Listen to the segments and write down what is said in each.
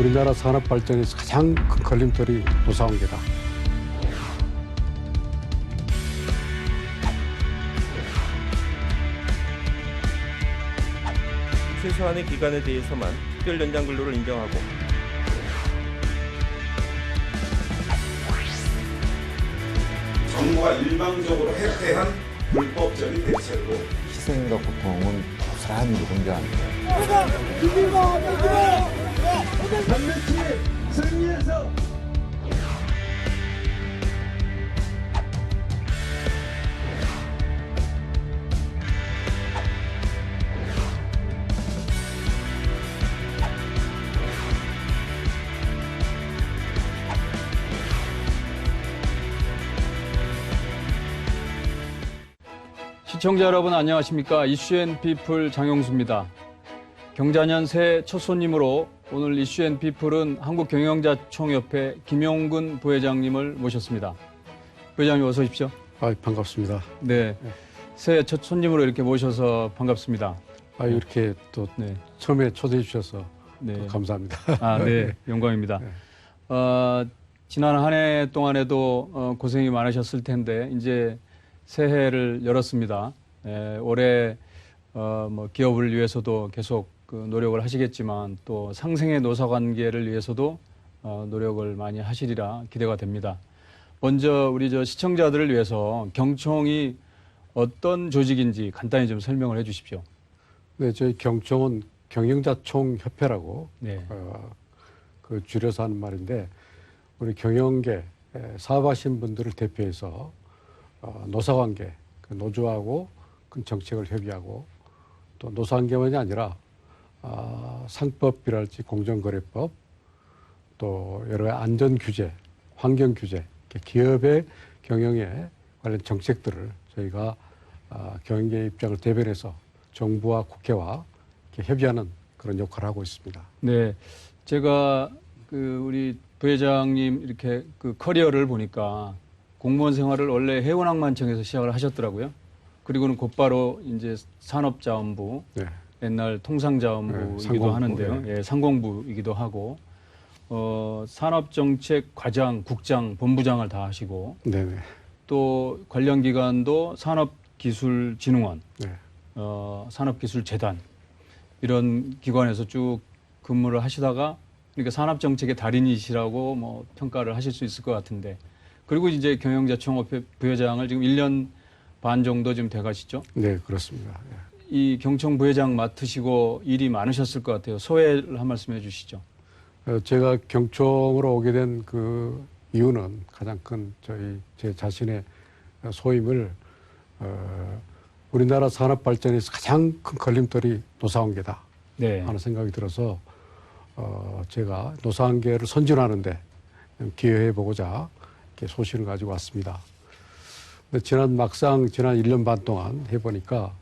우리나라 산업 발전에서 가장 큰 걸림돌이 노사관계다. 최소한의 기간에 대해서만 특별 연장 근로를 인정하고 정부가 일방적으로 회피한 불법적인 대책으로 희생과 고통은 고스란히 공존합니다. 반드시 승리해서 시청자 여러분 안녕하십니까. 이슈앤피플 장용수입니다. 경자년 새해 첫 손님으로 오늘 이슈앤피플은 한국경영자총협회 김용근 부회장님을 모셨습니다. 부회장님 어서 오십시오. 반갑습니다. 네, 새해 첫 손님으로 이렇게 모셔서 반갑습니다. 이렇게 또 네. 처음에 초대해 주셔서 네. 또 감사합니다. 네, 영광입니다. 지난 한 해 동안에도 고생이 많으셨을 텐데 이제 새해를 열었습니다. 올해 기업을 위해서도 계속 노력을 하시겠지만 또 상생의 노사관계를 위해서도 노력을 많이 하시리라 기대가 됩니다. 먼저 우리 시청자들을 위해서 경총이 어떤 조직인지 간단히 좀 설명을 해주십시오. 네, 저희 경총은 경영자총협회라고 네. 그 줄여서 하는 말인데 우리 경영계 사업하신 분들을 대표해서 노사관계, 노조하고 큰 정책을 협의하고 또 노사관계만이 아니라 상법이랄지 공정거래법 또 여러 가지 안전규제, 환경규제, 기업의 경영에 관련 정책들을 저희가 경영계의 입장을 대변해서 정부와 국회와 이렇게 협의하는 그런 역할을 하고 있습니다. 네, 제가 우리 부회장님 이렇게 커리어를 보니까 공무원 생활을 원래 해운항만청에서 시작을 하셨더라고요. 그리고는 곧바로 이제 산업자원부, 네. 옛날 통상자원부이기도 상공부, 하는데요. 네. 예, 상공부이기도 하고, 산업정책 과장, 국장, 본부장을 다 하시고, 네네. 또 관련 기관도 산업기술진흥원, 네. 산업기술재단 이런 기관에서 쭉 근무를 하시다가 그러니까 산업정책의 달인이시라고 평가를 하실 수 있을 것 같은데. 그리고 이제 경영자총협회 부회장을 지금 1년 반 정도 지금 돼가시죠? 네, 그렇습니다. 이 경총 부회장 맡으시고 일이 많으셨을 것 같아요. 소회를 한 말씀 해주시죠. 제가 경총으로 오게 된 그 이유는 가장 큰 제 자신의 소임을 우리나라 산업 발전에서 가장 큰 걸림돌이 노사관계다 네. 하는 생각이 들어서 제가 노사관계를 선진하는데 기여해 보고자 이렇게 소신을 가지고 왔습니다. 근데 막상 지난 1년 반 동안 해보니까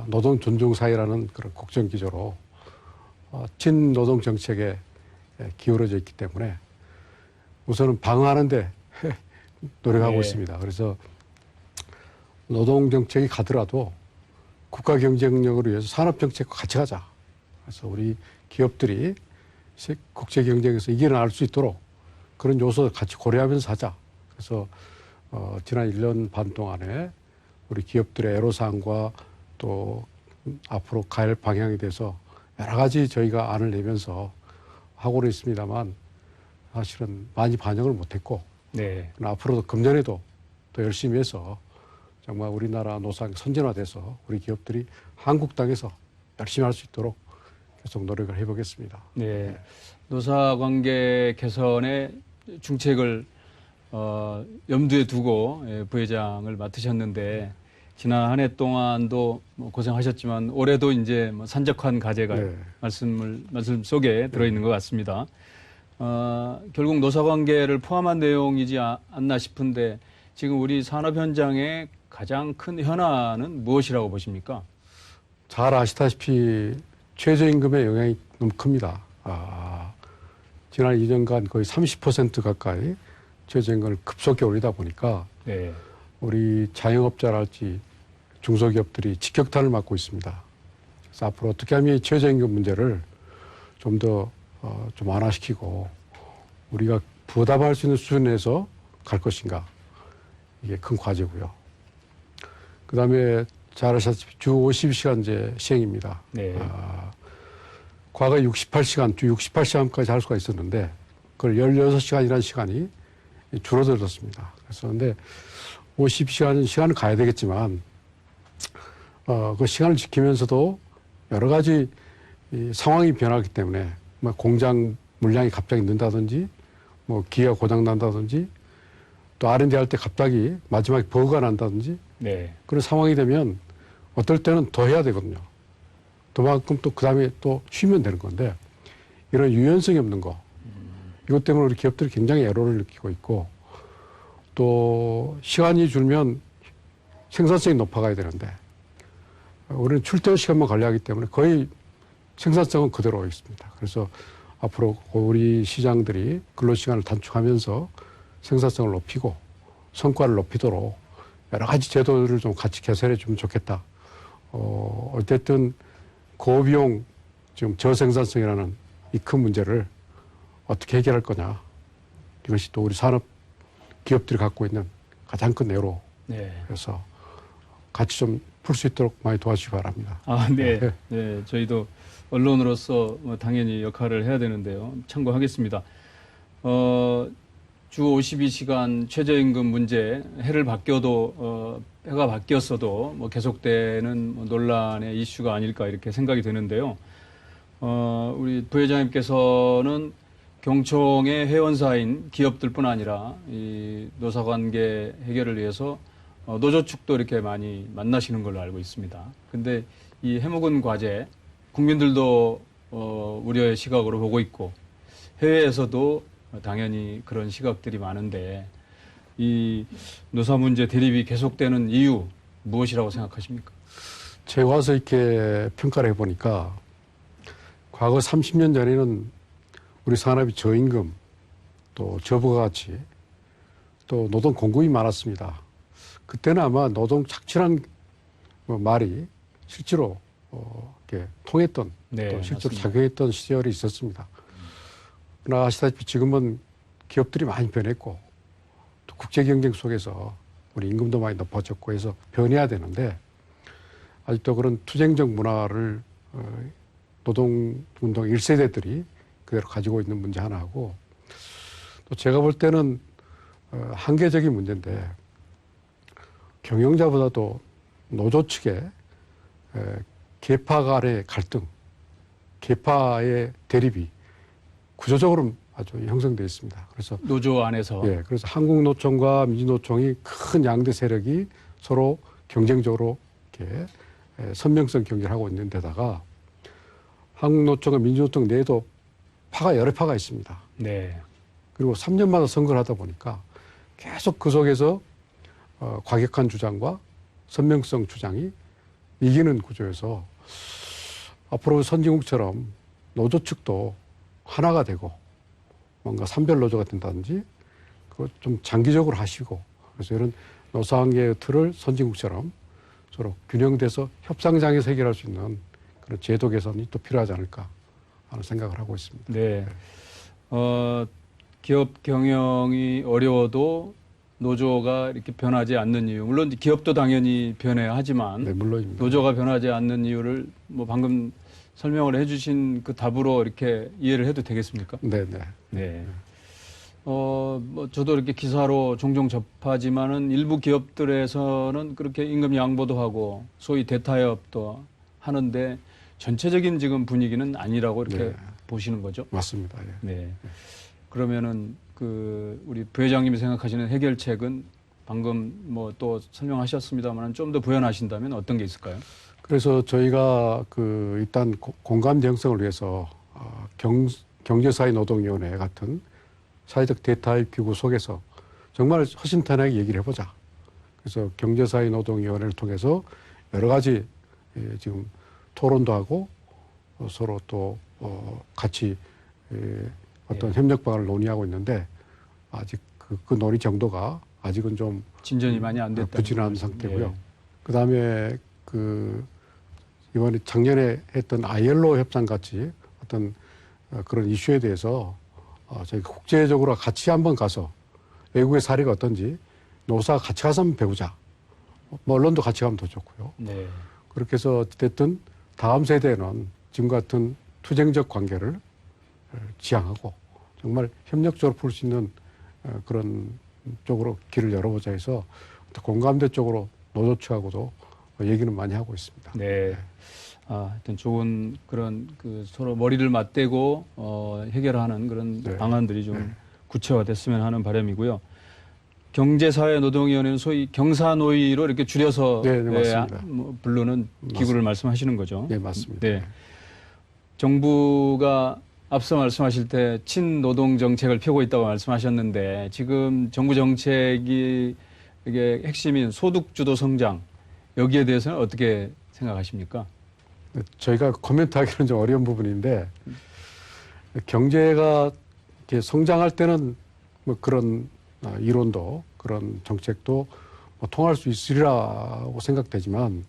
노동 존중 사회라는 그런 국정 기조로 친노동 정책에 기울어져 있기 때문에 우선은 방어하는데 노력하고 네. 있습니다. 그래서 노동 정책이 가더라도 국가 경쟁력을 위해서 산업 정책과 같이 가자. 그래서 우리 기업들이 국제 경쟁에서 이겨나갈 수 있도록 그런 요소를 같이 고려하면서 하자. 그래서 지난 1년 반 동안에 우리 기업들의 애로사항과 또 앞으로 갈 방향에 대해서 여러 가지 저희가 안을 내면서 하고는 있습니다만 사실은 많이 반영을 못했고 네. 앞으로도 금년에도 더 열심히 해서 정말 우리나라 노사관계 선진화돼서 우리 기업들이 한국 땅에서 열심히 할 수 있도록 계속 노력을 해보겠습니다. 네. 노사관계 개선에 중책을 염두에 두고 부회장을 맡으셨는데 지난 한 해 동안도 고생하셨지만 올해도 이제 산적한 과제가 네. 말씀 속에 들어있는 것 같습니다. 결국 노사관계를 포함한 내용이지 않나 싶은데 지금 우리 산업 현장의 가장 큰 현안은 무엇이라고 보십니까? 잘 아시다시피 최저임금의 영향이 너무 큽니다. 지난 2년간 거의 30% 가까이 최저임금을 급속히 올리다 보니까 네. 우리 자영업자랄지 중소기업들이 직격탄을 맞고 있습니다. 그래서 앞으로 어떻게 하면 이 최저임금 문제를 좀 더 좀 완화시키고 우리가 부담할 수 있는 수준에서 갈 것인가 이게 큰 과제고요. 그다음에 잘 아시다시피 주 52시간제 시행입니다. 네. 과거 68시간, 주 68시간까지 할 수가 있었는데 그걸 16시간이라는 시간이 줄어들었습니다. 그래서 근데 50시간은 시간을 가야 되겠지만 그 시간을 지키면서도 여러 가지 이 상황이 변하기 때문에 뭐 공장 물량이 갑자기 는다든지 뭐 기계가 고장 난다든지 또 R&D 할 때 갑자기 마지막에 버그가 난다든지 네. 그런 상황이 되면 어떨 때는 더 해야 되거든요. 그만큼 또 그 다음에 또 쉬면 되는 건데 이런 유연성이 없는 거 이것 때문에 우리 기업들이 굉장히 애로를 느끼고 있고 또 시간이 줄면 생산성이 높아가야 되는데 우리는 출퇴근 시간만 관리하기 때문에 거의 생산성은 그대로 있습니다. 그래서 앞으로 우리 시장들이 근로시간을 단축하면서 생산성을 높이고 성과를 높이도록 여러 가지 제도를 좀 같이 개선해 주면 좋겠다. 어쨌든 고비용 지금 저생산성이라는 이 큰 문제를 어떻게 해결할 거냐. 이것이 또 우리 산업 기업들이 갖고 있는 가장 큰 애로. 네. 그래서 같이 좀 풀 수 있도록 많이 도와주시기 바랍니다. 아, 네. 네. 저희도 언론으로서 당연히 역할을 해야 되는데요. 참고하겠습니다. 주 52시간 최저임금 문제, 해를 바뀌어도, 해가 바뀌었어도 뭐 계속되는 뭐 논란의 이슈가 아닐까 이렇게 생각이 되는데요. 우리 부회장님께서는 경총의 회원사인 기업들뿐 아니라 이 노사관계 해결을 위해서 노조 측도 이렇게 많이 만나시는 걸로 알고 있습니다. 근데 이 해묵은 과제, 국민들도 우려의 시각으로 보고 있고 해외에서도 당연히 그런 시각들이 많은데 이 노사 문제 대립이 계속되는 이유 무엇이라고 생각하십니까? 제가 와서 이렇게 평가를 해보니까 과거 30년 전에는 우리 산업이 저임금 또 저부가가치 또 노동 공급이 많았습니다. 그때는 아마 노동 착취란 말이 실제로 이렇게 통했던 네, 또 실제로 맞습니다. 작용했던 시절이 있었습니다. 그러나 아시다시피 지금은 기업들이 많이 변했고 또 국제 경쟁 속에서 우리 임금도 많이 높아졌고 해서 변해야 되는데 아직도 그런 투쟁적 문화를 노동운동 1세대들이 그대로 가지고 있는 문제 하나하고 또 제가 볼 때는 한계적인 문제인데 경영자보다도 노조 측의 계파 간의 갈등, 계파의 대립이 구조적으로 아주 형성되어 있습니다. 그래서 노조 안에서 예, 그래서 한국노총과 민주노총이 큰 양대 세력이 서로 경쟁적으로 이렇게 선명성 경쟁을 하고 있는 데다가 한국노총과 민주노총 내에도 파가 여러 파가 있습니다. 네. 그리고 3년마다 선거를 하다 보니까 계속 그 속에서 과격한 주장과 선명성 주장이 이기는 구조여서 앞으로 선진국처럼 노조 측도 하나가 되고 뭔가 산별 노조가 된다든지 그거 좀 장기적으로 하시고 그래서 이런 노사관계의 틀을 선진국처럼 서로 균형돼서 협상장에서 해결할 수 있는 그런 제도 개선이 또 필요하지 않을까 하는 생각을 하고 있습니다. 네. 기업 경영이 어려워도 노조가 이렇게 변하지 않는 이유. 물론 기업도 당연히 변해야 하지만 네, 물론입니다. 노조가 변하지 않는 이유를 뭐 방금 설명을 해주신 그 답으로 이렇게 이해를 해도 되겠습니까? 네, 네. 네. 뭐 저도 이렇게 기사로 종종 접하지만은 일부 기업들에서는 그렇게 임금 양보도 하고 소위 대타협도 하는데 전체적인 지금 분위기는 아니라고 이렇게 네. 보시는 거죠. 맞습니다. 예. 네. 그러면은 그 우리 부회장님이 생각하시는 해결책은 방금 뭐 또 설명하셨습니다만 좀 더 부연하신다면 어떤 게 있을까요? 그래서 저희가 그 일단 공감 형성을 위해서 경제사회 노동위원회 같은 사회적 대타협 기구 속에서 정말 허심탄회하게 얘기를 해보자. 그래서 경제사회 노동위원회를 통해서 여러 가지 지금 토론도 하고 서로 또 같이 어떤 협력 방안을 논의하고 있는데 아직 그 논의 정도가 아직은 좀 진전이 많이 안 됐다. 부진한 상태고요. 그다음에 이번에 작년에 했던 ILO 협상 같이 어떤 그런 이슈에 대해서 저희가 국제적으로 같이 한번 가서 외국의 사례가 어떤지 노사가 같이 가서 한번 배우자. 뭐 언론도 같이 가면 더 좋고요. 네. 그렇게 해서 어쨌든 다음 세대는 지금 같은 투쟁적 관계를 지향하고 정말 협력적으로 풀 수 있는 그런 쪽으로 길을 열어보자 해서 공감대 쪽으로 노조 측하고도 얘기는 많이 하고 있습니다. 네. 하여튼 좋은 그런 그 서로 머리를 맞대고 해결하는 그런 네. 방안들이 좀 구체화됐으면 하는 바람이고요. 경제사회노동위원회는 소위 경사노위로 이렇게 줄여서 네, 맞습니다. 부르는 기구를 말씀하시는 거죠. 네, 맞습니다. 네. 정부가 앞서 말씀하실 때 친노동 정책을 펴고 있다고 말씀하셨는데 지금 정부 정책이 이게 핵심인 소득주도 성장 여기에 대해서는 어떻게 생각하십니까? 저희가 코멘트하기는 좀 어려운 부분인데 경제가 이렇게 성장할 때는 뭐 그런 이론도 그런 정책도 뭐 통할 수 있으리라고 생각되지만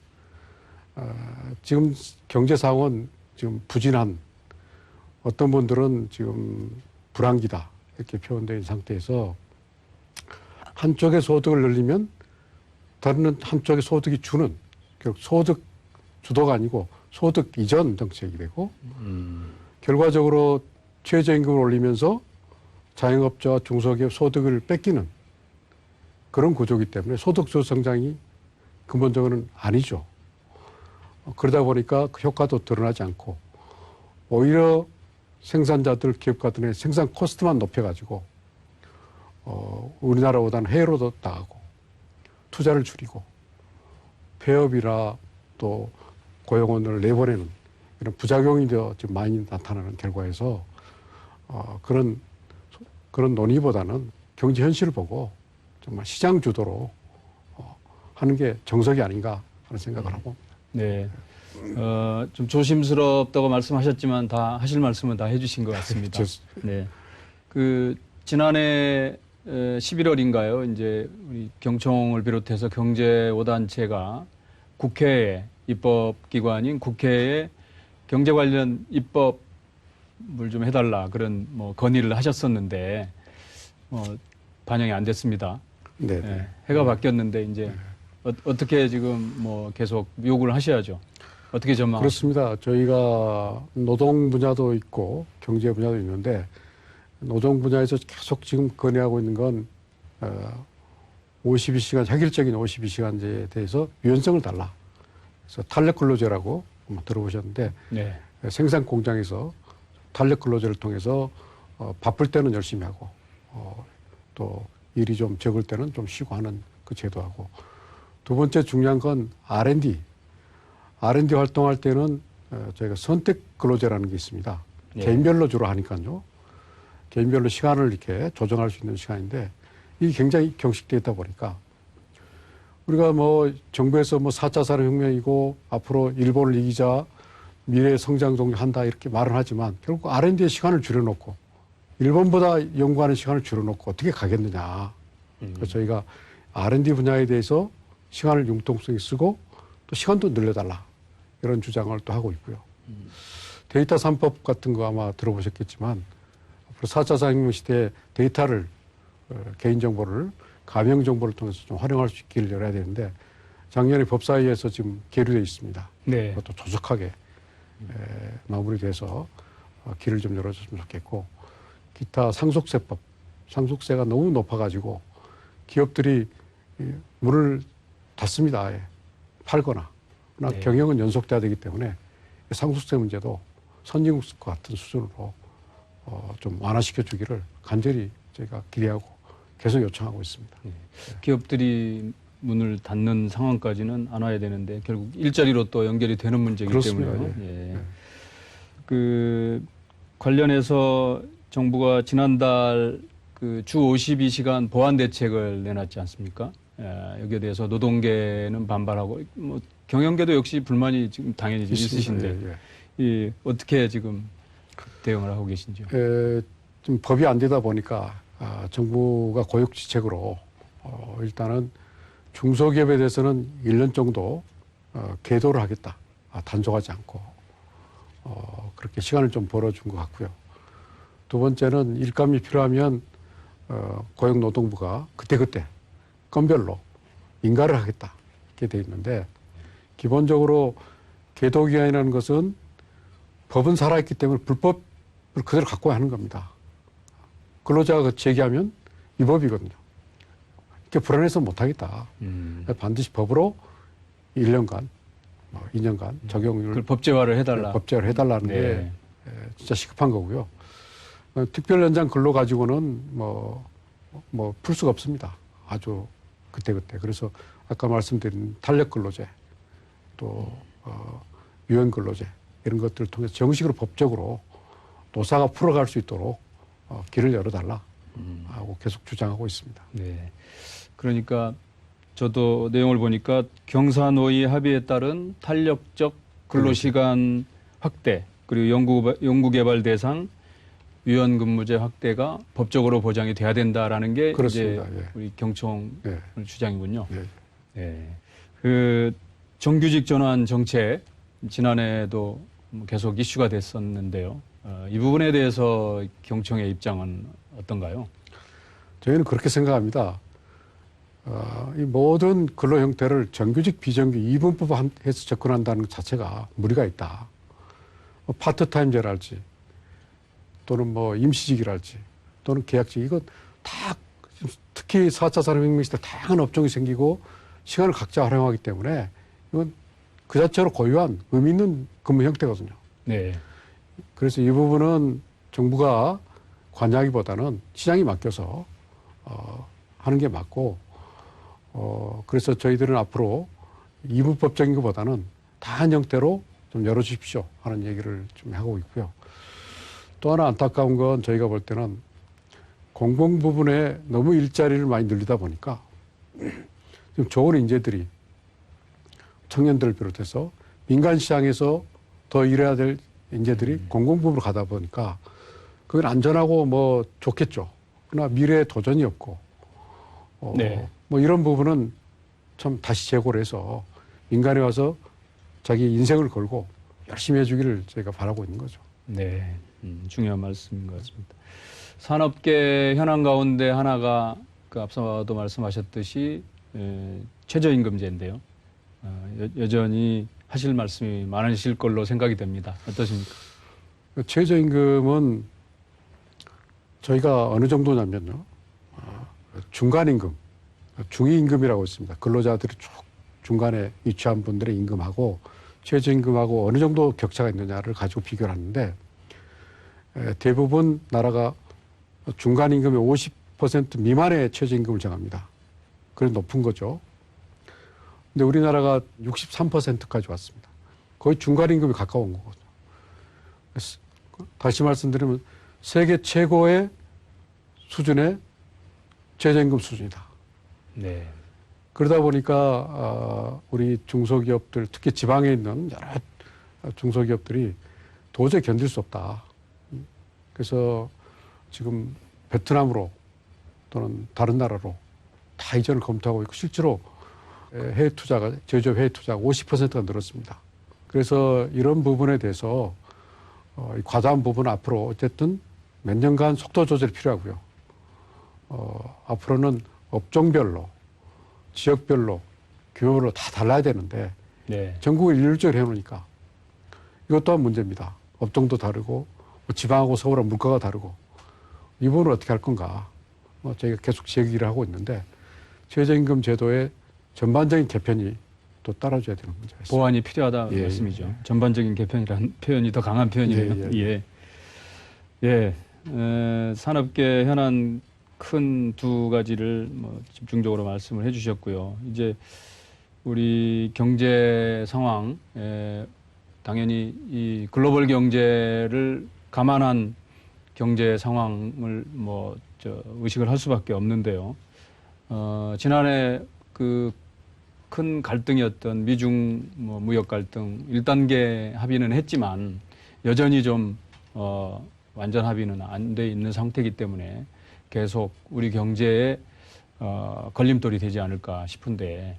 지금 경제 상황은 지금 부진한 어떤 분들은 지금 불황기다 이렇게 표현된 상태에서 한쪽의 소득을 늘리면 다른 한쪽의 소득이 주는 결국 소득 주도가 아니고 소득 이전 정책이 되고 결과적으로 최저임금을 올리면서 자영업자와 중소기업 소득을 뺏기는 그런 구조이기 때문에 소득주도 성장이 근본적으로는 아니죠. 그러다 보니까 그 효과도 드러나지 않고 오히려 생산자들, 기업가들의 생산 코스트만 높여가지고 우리나라보다는 해외로도 나가고 투자를 줄이고 폐업이나 또 고용원을 내보내는 이런 부작용이 더 좀 많이 나타나는 결과에서 그런 논의보다는 경제 현실을 보고 정말 시장 주도로 하는 게 정석이 아닌가 하는 생각을 하고. 네. 좀 조심스럽다고 말씀하셨지만 다 하실 말씀은 다 해주신 것 같습니다. 네. 그 지난해 11월인가요? 이제 우리 경총을 비롯해서 경제 5단체가 국회에 입법기관인 국회에 경제 관련 입법을 좀 해달라 그런 뭐 건의를 하셨었는데 반영이 안 됐습니다. 네. 네. 해가 바뀌었는데 이제 어떻게 지금 뭐 계속 요구를 하셔야죠. 어떻게 전망하십니까? 그렇습니다. 저희가 노동 분야도 있고 경제 분야도 있는데 노동 분야에서 계속 지금 건의하고 있는 건 52시간, 획일적인 52시간제에 대해서 유연성을 달라. 그래서 탄력 근로제라고 한번 들어보셨는데 네. 생산 공장에서 탄력 근로제를 통해서 바쁠 때는 열심히 하고 또 일이 좀 적을 때는 좀 쉬고 하는 그 제도하고 두 번째 중요한 건 R&D 활동할 때는 저희가 선택 근로제라는 게 있습니다. 네. 개인별로 주로 하니까요. 개인별로 시간을 이렇게 조정할 수 있는 시간인데 이게 굉장히 경직되어 있다 보니까 우리가 뭐 정부에서 뭐 4차 산업혁명이고 앞으로 일본을 이기자 미래 성장 동력한다 이렇게 말은 하지만 결국 R&D의 시간을 줄여놓고 일본보다 연구하는 시간을 줄여놓고 어떻게 가겠느냐. 그래서 저희가 R&D 분야에 대해서 시간을 융통성이 쓰고 또 시간도 늘려달라 이런 주장을 또 하고 있고요. 데이터 3법 같은 거 아마 들어보셨겠지만 앞으로 4차 산업혁명 시대에 데이터를 개인정보를 가명정보를 통해서 좀 활용할 수 있기를 열어야 되는데 작년에 법사위에서 지금 계류되어 있습니다. 네. 그것도 조속하게 마무리돼서 길을 좀 열어줬으면 좋겠고 기타 상속세법, 상속세가 너무 높아가지고 기업들이 문을 닫습니다. 아예. 팔거나. 그러나 네. 경영은 연속돼야 되기 때문에 상속세 문제도 선진국과 같은 수준으로 좀 완화시켜 주기를 간절히 저희가 기대하고 계속 요청하고 있습니다. 기업들이 문을 닫는 상황까지는 안 와야 되는데 결국 일자리로 또 연결이 되는 문제이기 그렇습니다. 때문에 예. 예. 그 관련해서 정부가 지난달 그 주 52시간 보완 대책을 내놨지 않습니까? 여기에 대해서 노동계는 반발하고 뭐 경영계도 역시 불만이 지금 당연히 좀 있으신데 이 어떻게 지금 대응을 하고 계신지요? 좀 법이 안 되다 보니까 정부가 고육지책으로 일단은 중소기업에 대해서는 1년 정도 계도를 하겠다. 단속하지 않고 그렇게 시간을 좀 벌어준 것 같고요. 두 번째는 일감이 필요하면 고용노동부가 그때그때 건별로 인가를 하겠다 이렇게 돼 있는데 기본적으로 계도기간이라는 것은 법은 살아있기 때문에 불법을 그대로 갖고 하는 겁니다. 근로자가 제기하면 위법이거든요. 이렇게 불안해서 못하겠다. 반드시 법으로 1년간, 2년간 적용을 그걸 법제화를 해달라. 법제화를 해달라는 네. 게 진짜 시급한 거고요. 특별 연장 근로 가지고는 풀 수가 없습니다. 아주 그때그때. 그래서 아까 말씀드린 탄력 근로제 또 유연 근로제 이런 것들을 통해서 정식으로 법적으로 노사가 풀어갈 수 있도록 길을 열어달라 하고 계속 주장하고 있습니다. 네. 그러니까 저도 내용을 보니까 경사노위 합의에 따른 탄력적 근로시간 확대 그리고 연구개발 대상 유연근무제 확대가 법적으로 보장이 돼야 된다라는 게 그렇습니다. 이제 예. 우리 경총 예. 주장이군요. 예. 네. 그 정규직 전환 정책 지난해에도 계속 이슈가 됐었는데요. 이 부분에 대해서 경총의 입장은 어떤가요? 저희는 그렇게 생각합니다. 이 모든 근로 형태를 정규직, 비정규 이분법해서 접근한다는 것 자체가 무리가 있다. 파트타임제랄지 또는 임시직이랄지 또는 계약직 이거 다 특히 4차 산업혁명 시대 다양한 업종이 생기고 시간을 각자 활용하기 때문에 이건 그 자체로 고유한 의미 있는 근무 형태거든요. 네. 그래서 이 부분은 정부가 관여하기보다는 시장이 맡겨서 하는 게 맞고 그래서 저희들은 앞으로 이분법적인 것보다는 다한 형태로 좀 열어주십시오 하는 얘기를 좀 하고 있고요. 또 하나 안타까운 건 저희가 볼 때는 공공 부분에 너무 일자리를 많이 늘리다 보니까 좀 좋은 인재들이 청년들을 비롯해서 민간 시장에서 더 일해야 될 인재들이 공공 부문으로 가다 보니까 그건 안전하고 좋겠죠. 그러나 미래에 도전이 없고 네. 이런 부분은 참 다시 재고를 해서 민간에 와서 자기 인생을 걸고 열심히 해주기를 저희가 바라고 있는 거죠. 네. 중요한 말씀인 것 같습니다. 산업계 현안 가운데 하나가 그 앞서도 말씀하셨듯이 최저임금제인데요. 여전히 하실 말씀이 많으실 걸로 생각이 됩니다. 어떠십니까? 최저임금은 저희가 어느 정도냐면요. 중간임금, 중위임금이라고 있습니다. 근로자들이 쭉 중간에 위치한 분들의 임금하고 최저임금하고 어느 정도 격차가 있느냐를 가지고 비교를 하는데 대부분 나라가 중간임금의 50% 미만의 최저임금을 정합니다. 그래서 높은 거죠. 근데 우리나라가 63%까지 왔습니다. 거의 중간임금에 가까운 거거든요. 다시 말씀드리면 세계 최고의 수준의 최저임금 수준이다. 네. 그러다 보니까 우리 중소기업들 특히 지방에 있는 여러 중소기업들이 도저히 견딜 수 없다. 그래서 지금 베트남으로 또는 다른 나라로 다 이전을 검토하고 있고 실제로 해외 투자가 제조업 해외 투자가 50%가 늘었습니다. 그래서 이런 부분에 대해서 과다한 부분은 앞으로 어쨌든 몇 년간 속도 조절이 필요하고요. 앞으로는 업종별로 지역별로 규모별로 다 달라야 되는데 네. 전국을 일률적으로 해놓으니까 이것 또한 문제입니다. 업종도 다르고 지방하고 서울하고 물가가 다르고 이 부분을 어떻게 할 건가 저희가 계속 제기를 하고 있는데 최저임금 제도의 전반적인 개편이 또 따라줘야 되는 문제가 있습니다. 보완이 필요하다 예, 말씀이죠. 예. 전반적인 개편이라는 표현이 더 강한 표현이네요. 예, 예. 산업계 현안 큰 두 가지를 집중적으로 말씀을 해주셨고요. 이제 우리 경제 상황, 당연히 이 글로벌 경제를 감안한 경제 상황을 의식을 할 수밖에 없는데요. 지난해 그 큰 갈등이었던 미중 무역 갈등 1단계 합의는 했지만 여전히 좀 완전 합의는 안 돼 있는 상태이기 때문에 계속 우리 경제에 걸림돌이 되지 않을까 싶은데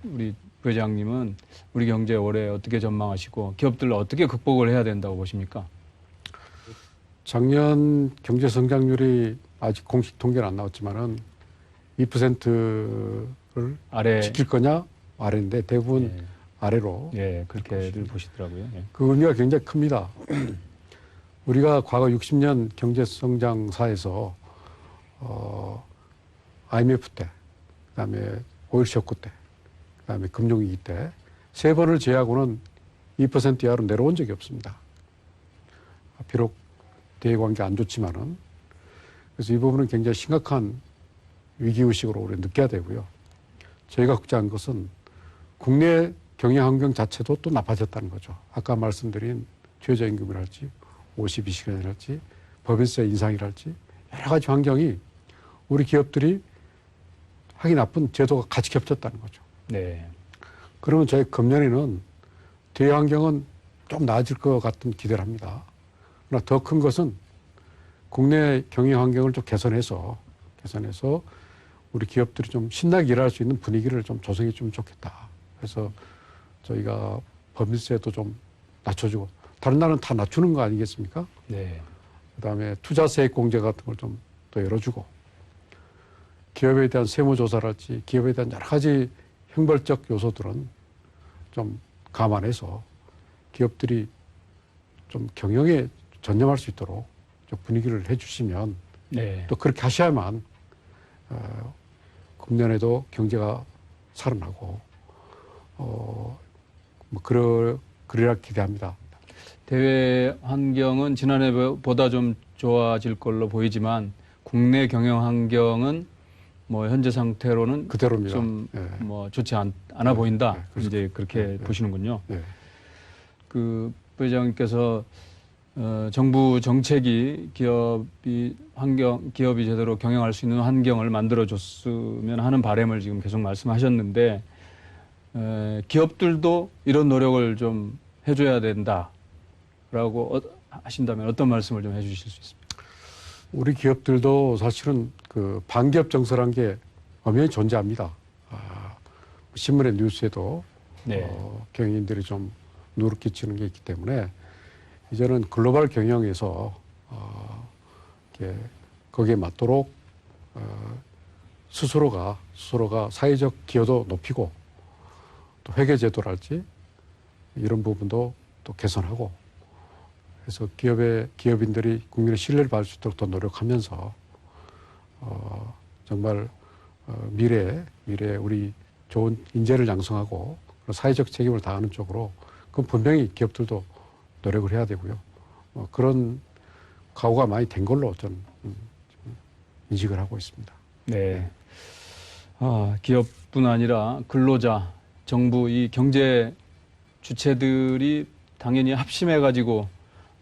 우리 부회장님은 우리 경제 올해 어떻게 전망하시고 기업들 어떻게 극복을 해야 된다고 보십니까? 작년 경제 성장률이 아직 공식 통계는 안 나왔지만은 2%를 아래. 지킬 거냐 아래인데 대부분 예. 아래로 예, 그렇게들 보시더라고요. 예. 그 의미가 굉장히 큽니다. 우리가 과거 60년 경제 성장사에서 IMF 때, 그다음에 오일 쇼크 때, 그다음에 금융위기 때 세 번을 제외하고는 2% 이하로 내려온 적이 없습니다. 비록 대외관계 안 좋지만은 그래서 이 부분은 굉장히 심각한 위기의식으로 우리 느껴야 되고요. 저희가 걱정한 것은 국내 경영 환경 자체도 또 나빠졌다는 거죠. 아까 말씀드린 최저임금이랄지 52시간이랄지 법인세 인상이랄지 여러 가지 환경이 우리 기업들이 하기 나쁜 제도가 같이 겹쳤다는 거죠. 네. 그러면 저희 금년에는 대외 환경은 좀 나아질 것 같은 기대를 합니다. 그러나 더 큰 것은 국내 경영 환경을 좀 개선해서 우리 기업들이 좀 신나게 일할 수 있는 분위기를 좀 조성해 주면 좋겠다. 그래서 저희가 법인세도 좀 낮춰주고 다른 나라는 다 낮추는 거 아니겠습니까? 네. 그다음에 투자세액 공제 같은 걸 좀 더 열어주고 기업에 대한 세무조사랄지 기업에 대한 여러 가지 형벌적 요소들은 좀 감안해서 기업들이 좀 경영에 전념할 수 있도록 좀 분위기를 해주시면 네. 또 그렇게 하셔야만 금년에도 경제가 살아나고 뭐 그러리라 기대합니다. 대외 환경은 지난해보다 좀 좋아질 걸로 보이지만 국내 경영 환경은 뭐 현재 상태로는 그대로입니다. 좀 예. 뭐 좋지 않아 보인다. 그래서 이제 그렇게 보시는군요. 네. 그 부회장님께서 정부 정책이 기업이 제대로 경영할 수 있는 환경을 만들어줬으면 하는 바람을 지금 계속 말씀하셨는데 기업들도 이런 노력을 좀 해줘야 된다라고 하신다면 어떤 말씀을 좀 해주실 수 있습니까? 우리 기업들도 사실은 그 반기업 정서란 게 엄연히 존재합니다. 신문의 뉴스에도 네. 경영인들이 좀 누를 끼치는 게 있기 때문에 이제는 글로벌 경영에서 이렇게 거기에 맞도록 스스로가 사회적 기여도 높이고 또 회계제도랄지 이런 부분도 또 개선하고 그래서 기업인들이 국민의 신뢰를 받을 수 있도록 더 노력하면서 정말 미래에 우리 좋은 인재를 양성하고 사회적 책임을 다하는 쪽으로 그건 분명히 기업들도 노력을 해야 되고요. 그런 각오가 많이 된 걸로 저는 인식을 하고 있습니다. 네. 기업뿐 아니라 근로자, 정부, 이 경제 주체들이 당연히 합심해가지고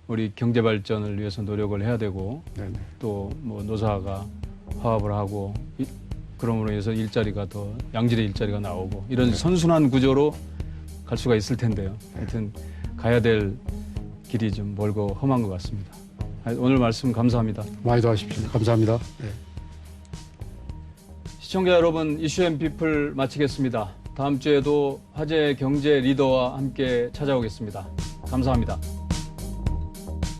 우리 경제 발전을 위해서 노력을 해야 되고 네네. 또 뭐 노사가 화합을 하고 그럼으로 해서 일자리가 더 양질의 일자리가 나오고 이런 선순환 구조로 갈 수가 있을 텐데요. 하여튼 가야 될 길이 좀 멀고 험한 것 같습니다. 오늘 말씀 감사합니다. 많이 도와주십시오. 감사합니다. 네. 시청자 여러분, 이슈앤피플 마치겠습니다. 다음 주에도 화제 경제 리더와 함께 찾아오겠습니다. 감사합니다.